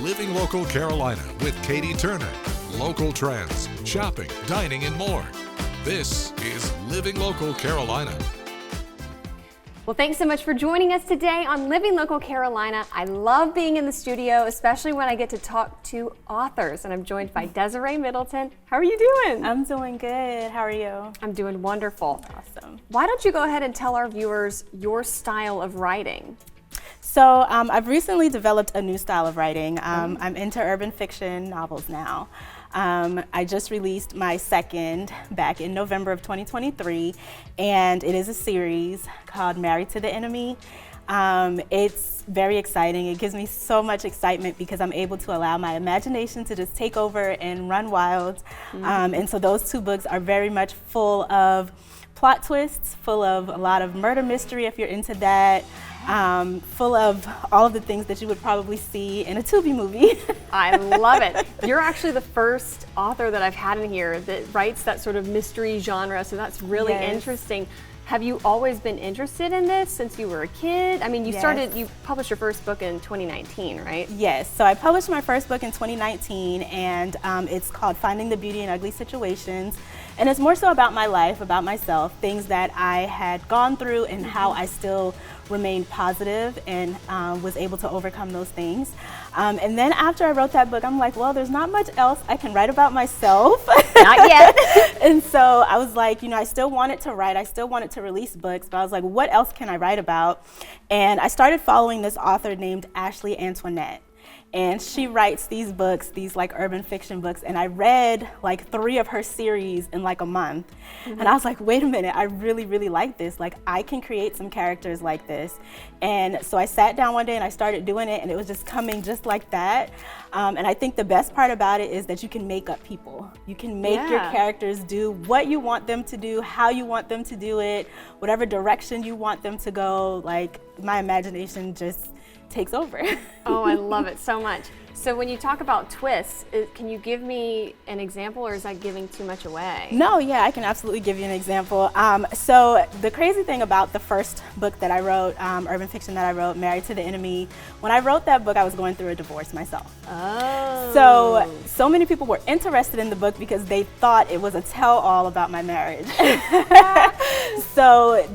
Living Local Carolina with Katie Turner. Local trends, shopping, dining, and more. This is Living Local Carolina. Well, thanks so much for joining us today on Living Local Carolina. I love being in the studio, especially when I get to talk to authors. And I'm joined by Desiree Middleton. How are you doing? I'm doing good. How are you? I'm doing wonderful. Awesome. Why don't you go ahead and tell our viewers your style of writing? So I've recently developed a new style of writing. I'm into urban fiction novels now. I just released my second back in November of 2023, and it is a series called Married to the Enemy. It's very exciting. It gives me so much excitement because I'm able to allow my imagination to just take over and run wild. And so those two books are very much full of plot twists, full of a lot of murder mystery if you're into that. Full of all of the things that you would probably see in a Tubi movie. I love it. You're actually the first author that I've had in here that writes that sort of mystery genre, so that's really interesting. Have you always been interested in this since you were a kid? I mean, you published your first book in 2019, right? Yes, so I published my first book in 2019, and it's called Finding the Beauty in Ugly Situations. And it's more so about my life, about myself, things that I had gone through and how I still remained positive and was able to overcome those things. And then after I wrote that book, I'm like, well, there's not much else I can write about myself. Not yet. And so I was like, I still wanted to write, I still wanted to release books, but I was like, what else can I write about? And I started following this author named Ashley Antoinette. And she writes these books, these like urban fiction books, and I read like 3 of her series in like a month. And I was like, wait a minute, I really, really like this. Like, I can create some characters like this. And so I sat down one day and I started doing it, and it was just coming just like that. And I think the best part about it is that you can make up people. You can make your characters do what you want them to do, how you want them to do it, whatever direction you want them to go. Like, my imagination just takes over. Oh, I love it so much. So when you talk about twists, can you give me an example, or is that giving too much away? No, yeah, I can absolutely give you an example. So the crazy thing about the first book that I wrote, urban fiction that I wrote, Married to the Enemy, when I wrote that book, I was going through a divorce myself. Oh. So many people were interested in the book because they thought it was a tell-all about my marriage. So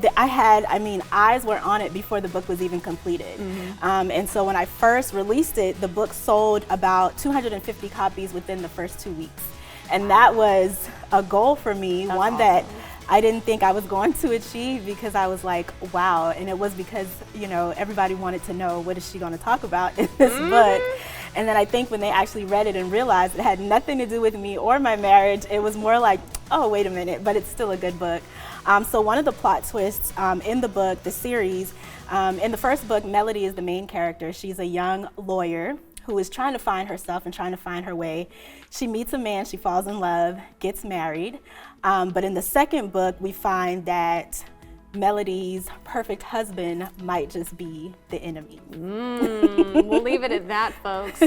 eyes were on it before the book was even completed. And so when I first released it, the book sold about 250 copies within the first 2 weeks. And that was a goal for me, one that I didn't think I was going to achieve, because I was like, wow. And it was because, everybody wanted to know, what is she going to talk about in this book? And then I think when they actually read it and realized it had nothing to do with me or my marriage, it was more like, oh, wait a minute, but it's still a good book. So one of the plot twists in the book, the series, in the first book, Melody is the main character. She's a young lawyer who is trying to find herself and trying to find her way. She meets a man, she falls in love, gets married. But in the second book, we find that Melody's perfect husband might just be the enemy. We'll leave it at that, folks.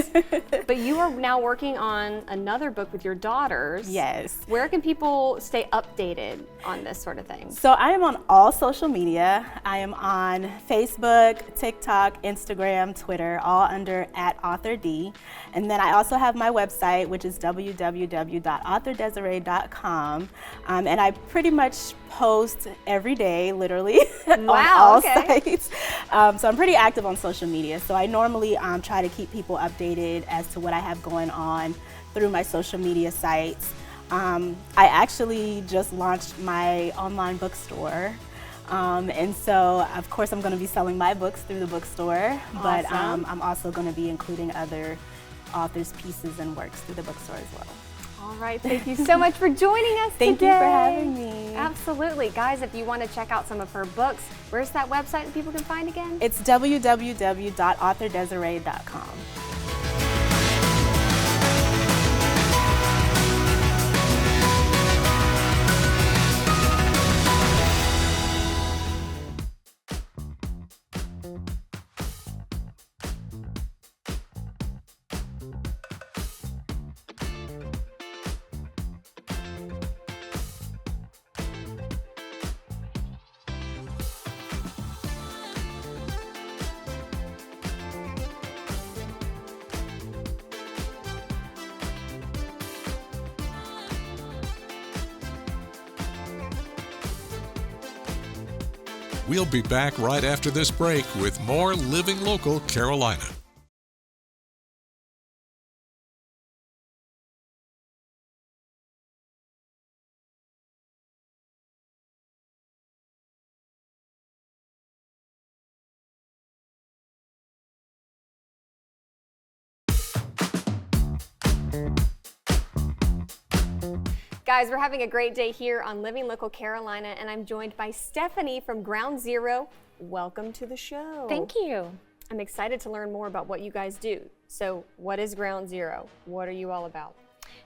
But you are now working on another book with your daughters. Yes. Where can people stay updated on this sort of thing? So I am on all social media. I am on Facebook, TikTok, Instagram, Twitter, all under @AuthorD. And then I also have my website, which is www.authordesiree.com. And I pretty much post every day, literally, on all sites. So I'm pretty active on social media. So I normally try to keep people updated as to what I have going on through my social media sites. I actually just launched my online bookstore. And so, of course, I'm going to be selling my books through the bookstore, but I'm also going to be including other authors' pieces and works through the bookstore as well. All right, thank you so much for joining us Thank today. you for having me. Absolutely. Guys, if you want to check out some of her books, where's that website that people can find again? It's www.authordesiree.com. We'll be back right after this break with more Living Local Carolina. Guys, we're having a great day here on Living Local Carolina, and I'm joined by Stephanie from Ground Zero. Welcome to the show. Thank you. I'm excited to learn more about what you guys do. So what is Ground Zero? What are you all about?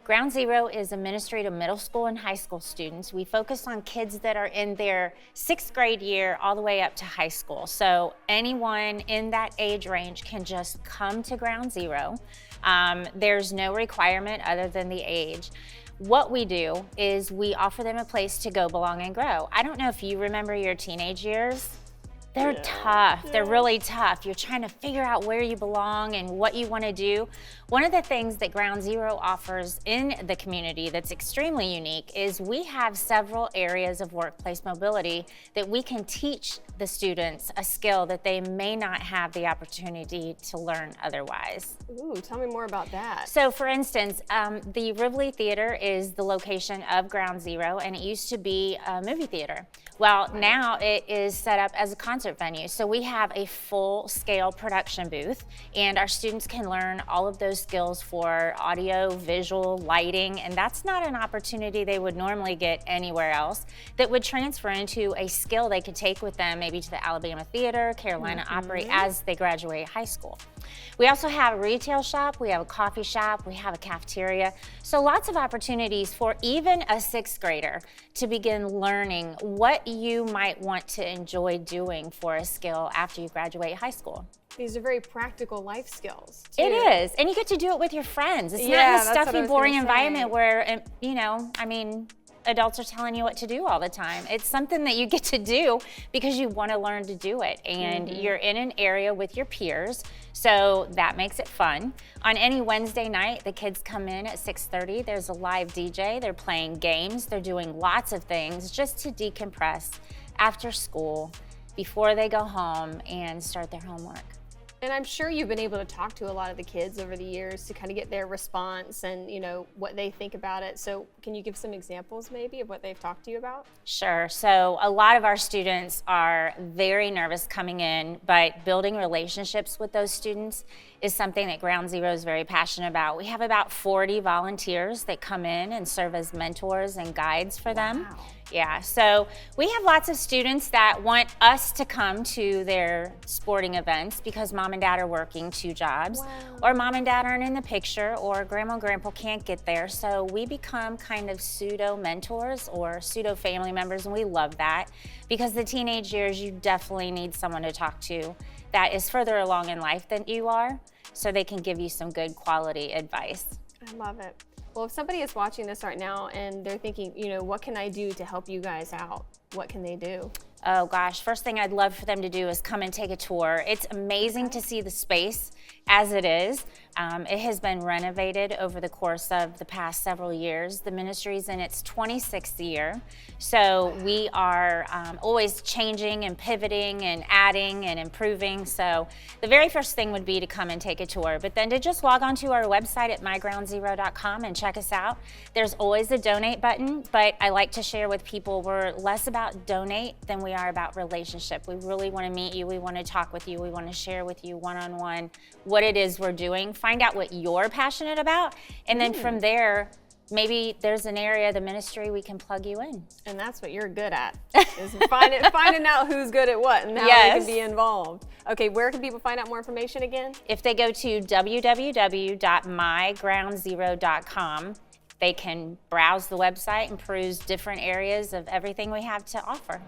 Ground Zero is administrative middle school and high school students. We focus on kids that are in their 6th grade year all the way up to high school. So anyone in that age range can just come to Ground Zero. There's no requirement other than the age. What we do is we offer them a place to go, belong, and grow. I don't know if you remember your teenage years. They're tough. They're really tough. You're trying to figure out where you belong and what you want to do. One of the things that Ground Zero offers in the community that's extremely unique is we have several areas of workplace mobility that we can teach the students a skill that they may not have the opportunity to learn otherwise. Ooh, tell me more about that. So for instance, the Rivoli Theater is the location of Ground Zero, and it used to be a movie theater. Well, now it is set up as a concert venue. So we have a full-scale production booth, and our students can learn all of those skills for audio, visual, lighting, and that's not an opportunity they would normally get anywhere else that would transfer into a skill they could take with them maybe to the Alabama Theater, Carolina Opry as they graduate high school. We also have a retail shop, we have a coffee shop, we have a cafeteria. So lots of opportunities for even a 6th grader to begin learning what you might want to enjoy doing for a skill after you graduate high school. These are very practical life skills, too. It is, and you get to do it with your friends. It's not in a stuffy, boring environment where, you know, I mean, adults are telling you what to do all the time. It's something that you get to do because you want to learn to do it, and you're in an area with your peers, so that makes it fun. On any Wednesday night, the kids come in at 6:30. There's a live DJ. They're playing games. They're doing lots of things just to decompress after school before they go home and start their homework. And I'm sure you've been able to talk to a lot of the kids over the years to kind of get their response and, you know, what they think about it. So can you give some examples maybe of what they've talked to you about? Sure. So a lot of our students are very nervous coming in, but building relationships with those students is something that Ground Zero is very passionate about. We have about 40 volunteers that come in and serve as mentors and guides for them. Yeah, so we have lots of students that want us to come to their sporting events because mom and dad are working 2 jobs, or mom and dad aren't in the picture, or grandma and grandpa can't get there. So we become kind of pseudo mentors or pseudo family members, and we love that because the teenage years, you definitely need someone to talk to that is further along in life than you are, so they can give you some good quality advice. I love it. Well, if somebody is watching this right now and they're thinking, you know, what can I do to help you guys out? What can they do? Oh gosh, first thing I'd love for them to do is come and take a tour. It's amazing to see the space as it is. It has been renovated over the course of the past several years. The ministry's in its 26th year, so we are always changing and pivoting and adding and improving. So the very first thing would be to come and take a tour, but then to just log on to our website at mygroundzero.com and check us out. There's always a donate button, but I like to share with people we're less about donate than we are about relationship. We really want to meet you. We want to talk with you. We want to share with you one-on-one what it is we're doing. Find out what you're passionate about, and then from there, maybe there's an area of the ministry we can plug you in. And that's what you're good at, is finding out who's good at what and how they can be involved. Okay, where can people find out more information again? If they go to www.mygroundzero.com, they can browse the website and peruse different areas of everything we have to offer.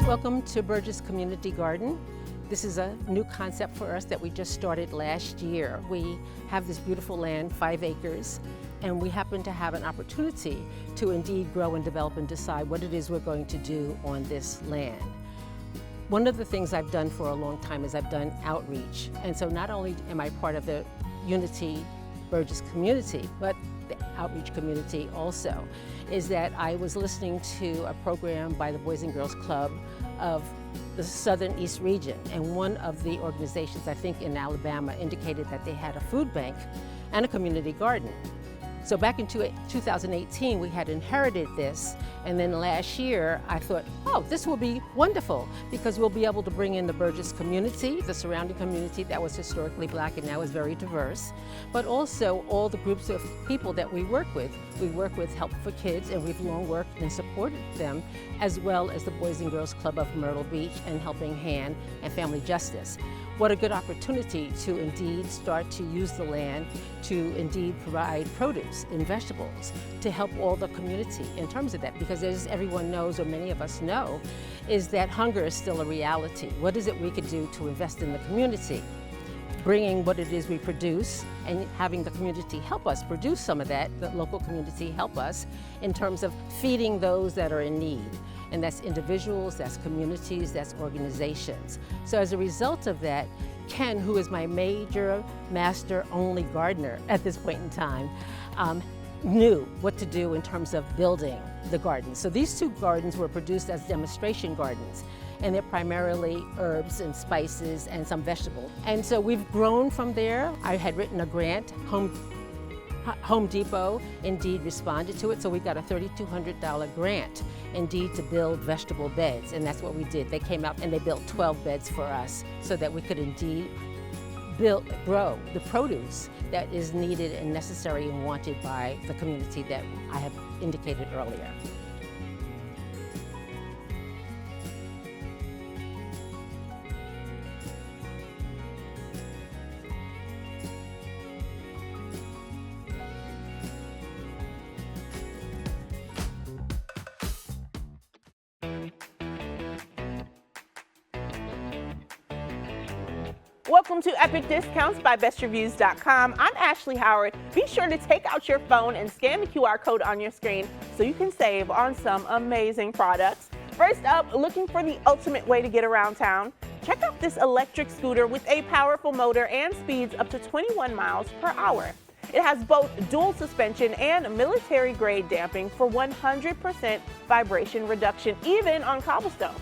Welcome to Burgess Community Garden. This is a new concept for us that we just started last year. We have this beautiful land, 5 acres, and we happen to have an opportunity to indeed grow and develop and decide what it is we're going to do on this land. One of the things I've done for a long time is I've done outreach. And so not only am I part of the Unity Burgess community, but the outreach community also, is that I was listening to a program by the Boys and Girls Club of the Southern East region, and one of the organizations, I think in Alabama, indicated that they had a food bank and a community garden. So back in 2018, we had inherited this, and then last year I thought, oh, this will be wonderful because we'll be able to bring in the Burgess community, the surrounding community that was historically Black and now is very diverse, but also all the groups of people that we work with. We work with Help for Kids, and we've long worked and supported them, as well as the Boys and Girls Club of Myrtle Beach and Helping Hand and Family Justice. What a good opportunity to indeed start to use the land to indeed provide produce and vegetables to help all the community in terms of that, because as everyone knows, or many of us know, is that hunger is still a reality. What is it we could do to invest in the community? Bringing what it is we produce and having the community help us produce some of that, the local community help us in terms of feeding those that are in need. And that's individuals, that's communities, that's organizations. So as a result of that, Ken, who is my major master only gardener at this point in time, knew what to do in terms of building the garden. So these 2 gardens were produced as demonstration gardens, and they're primarily herbs and spices and some vegetables. And so we've grown from there. I had written a grant. Home Depot indeed responded to it, so we got a $3,200 grant indeed to build vegetable beds, and that's what we did. They came out and they built 12 beds for us so that we could indeed grow the produce that is needed and necessary and wanted by the community that I have indicated earlier. Welcome to Epic Discounts by BestReviews.com. I'm Ashley Howard. Be sure to take out your phone and scan the QR code on your screen so you can save on some amazing products. First up, looking for the ultimate way to get around town? Check out this electric scooter with a powerful motor and speeds up to 21 miles per hour. It has both dual suspension and military-grade damping for 100% vibration reduction, even on cobblestones.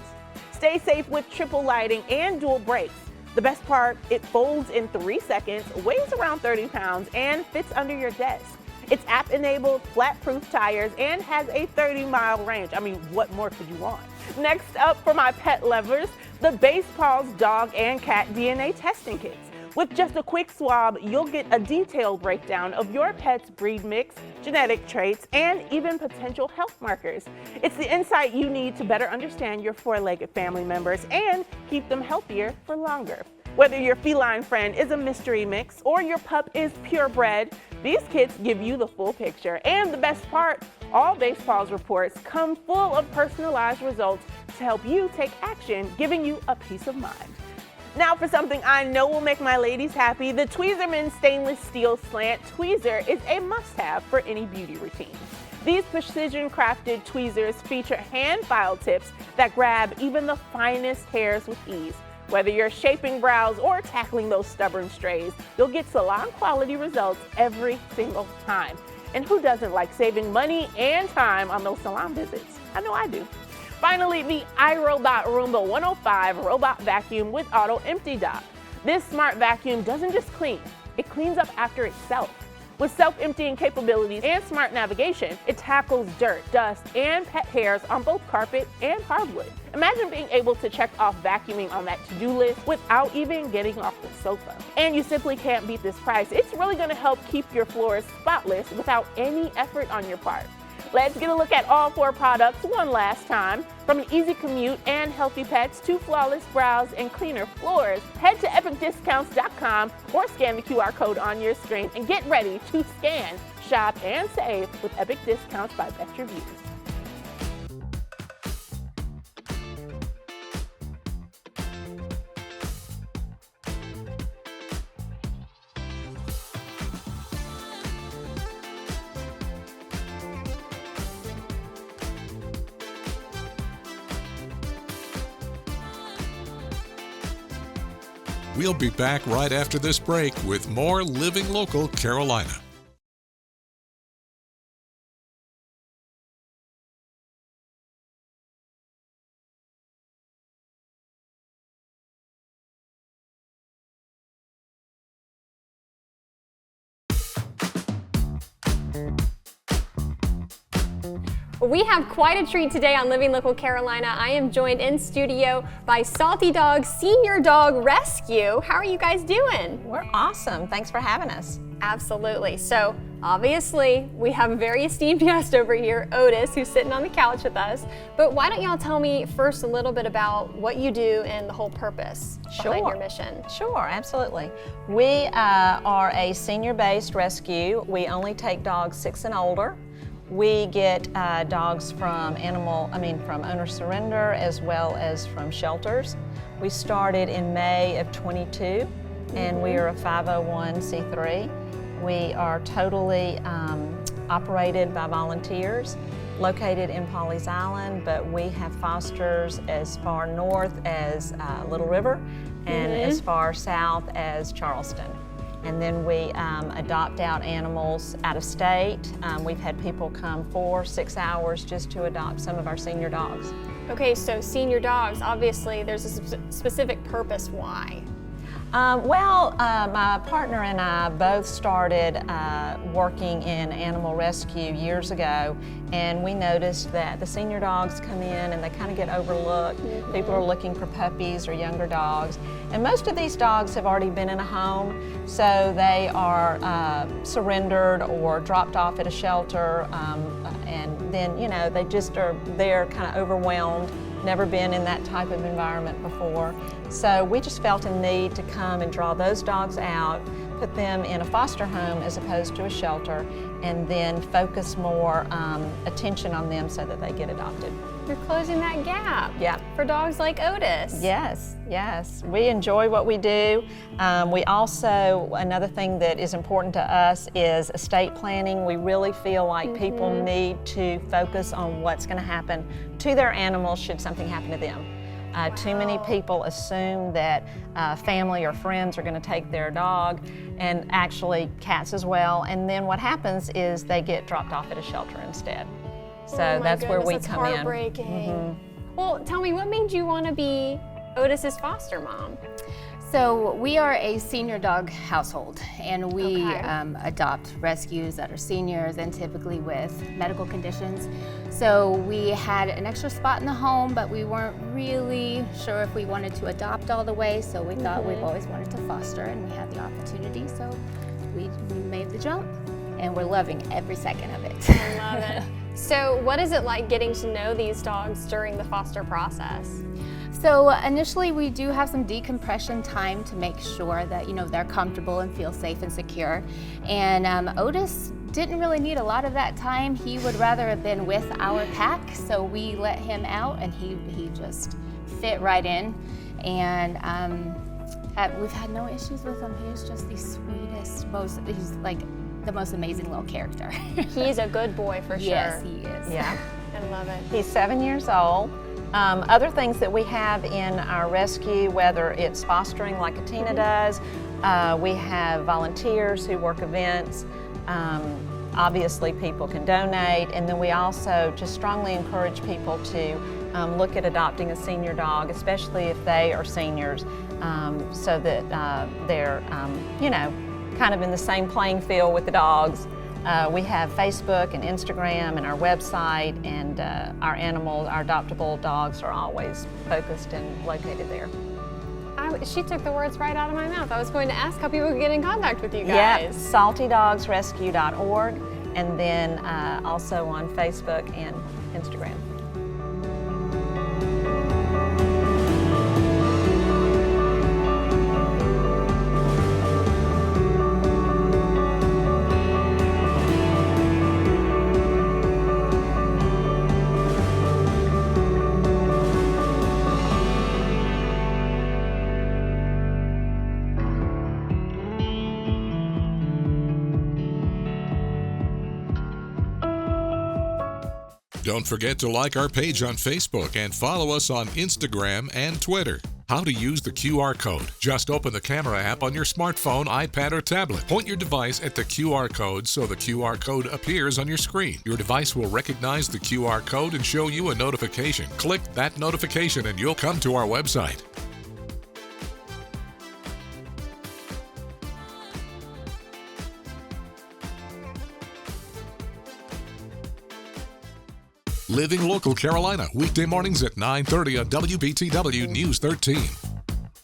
Stay safe with triple lighting and dual brakes. The best part, it folds in 3 seconds, weighs around 30 pounds, and fits under your desk. It's app-enabled, flat-proof tires, and has a 30-mile range. I mean, what more could you want? Next up for my pet lovers, the Basepaws dog and cat DNA testing kits. With just a quick swab, you'll get a detailed breakdown of your pet's breed mix, genetic traits, and even potential health markers. It's the insight you need to better understand your 4-legged family members and keep them healthier for longer. Whether your feline friend is a mystery mix or your pup is purebred, these kits give you the full picture. And the best part, all Basepaws reports come full of personalized results to help you take action, giving you a peace of mind. Now for something I know will make my ladies happy, the Tweezerman Stainless Steel Slant Tweezer is a must-have for any beauty routine. These precision-crafted tweezers feature hand-filed tips that grab even the finest hairs with ease. Whether you're shaping brows or tackling those stubborn strays, you'll get salon-quality results every single time. And who doesn't like saving money and time on those salon visits? I know I do. Finally, the iRobot Roomba 105 robot vacuum with auto empty dock. This smart vacuum doesn't just clean, it cleans up after itself. With self-emptying capabilities and smart navigation, it tackles dirt, dust, and pet hairs on both carpet and hardwood. Imagine being able to check off vacuuming on that to-do list without even getting off the sofa. And you simply can't beat this price. It's really going to help keep your floors spotless without any effort on your part. Let's get a look at all 4 products one last time. From an easy commute and healthy pets to flawless brows and cleaner floors, head to epicdiscounts.com or scan the QR code on your screen and get ready to scan shop, and save with epic discounts by Best Reviews. We'll be back right after this break with more Living Local Carolina. We have quite a treat today on Living Local Carolina. I am joined in studio by Salty Dogs Senior Dog Rescue. How are you guys doing? We're awesome. Thanks for having us. Absolutely. So obviously we have a very esteemed guest over here, Otis, who's sitting on the couch with us. But why don't y'all tell me first a little bit about what you do and the whole purpose behind your mission? Sure, absolutely. We are a senior-based rescue. We only take dogs 6 and older. We get dogs from owner surrender as well as from shelters. We started in May of 22 and we are a 501c3. We are totally operated by volunteers located in Pawleys Island, but we have fosters as far north as Little River and as far south as Charleston. And then we adopt out animals out of state. We've had people come 4-6 hours just to adopt some of our senior dogs. Okay, so senior dogs, obviously there's a specific purpose why. My partner and I both started working in animal rescue years ago, and we noticed that the senior dogs come in and they kind of get overlooked. People are looking for puppies or younger dogs, and most of these dogs have already been in a home, so they are surrendered or dropped off at a shelter, and then they just are there kind of overwhelmed. Never been in that type of environment before. So we just felt a need to come and draw those dogs out, put them in a foster home as opposed to a shelter, and then focus more attention on them so that they get adopted. You're closing that gap for dogs like Otis. Yes, yes. We enjoy what we do. We also, another thing that is important to us is estate planning. We really feel like people need to focus on what's going to happen to their animals should something happen to them. Too many people assume that family or friends are going to take their dog, and actually cats as well, and then what happens is they get dropped off at a shelter instead. So that's where we come in. Heartbreaking. Well, tell me, what made you want to be Otis's foster mom? So we are a senior dog household, and we adopt rescues that are seniors and typically with medical conditions. So we had an extra spot in the home, but we weren't really sure if we wanted to adopt all the way, so we thought we've always wanted to foster, and we had the opportunity, so we made the jump, and we're loving every second of it. I love it. So what is it like getting to know these dogs during the foster process? So initially we do have some decompression time to make sure that they're comfortable and feel safe and secure. And Otis didn't really need a lot of that time. He would rather have been with our pack, so we let him out and he just fit right in. And we've had no issues with him. He's just the sweetest, he's like the most amazing little character. He's a good boy for sure. Yes, he is. Yeah. I love it. He's 7 years old. Other things that we have in our rescue, whether it's fostering like Atina does, we have volunteers who work events. Obviously people can donate, and then we also just strongly encourage people to look at adopting a senior dog, especially if they are seniors, so that they're kind of in the same playing field with the dogs. We have Facebook and Instagram and our website, and our animals, our adoptable dogs are always focused and located there. She took the words right out of my mouth. I was going to ask how people could get in contact with you guys. Yeah, saltydogsrescue.org, and then also on Facebook and Instagram. Don't forget to like our page on Facebook and follow us on Instagram and Twitter. How to use the QR code. Just open the camera app on your smartphone, iPad, or tablet. Point your device at the QR code so the QR code appears on your screen. Your device will recognize the QR code and show you a notification. Click that notification and you'll come to our website. Living Local Carolina, weekday mornings at 9:30 on WBTW News 13.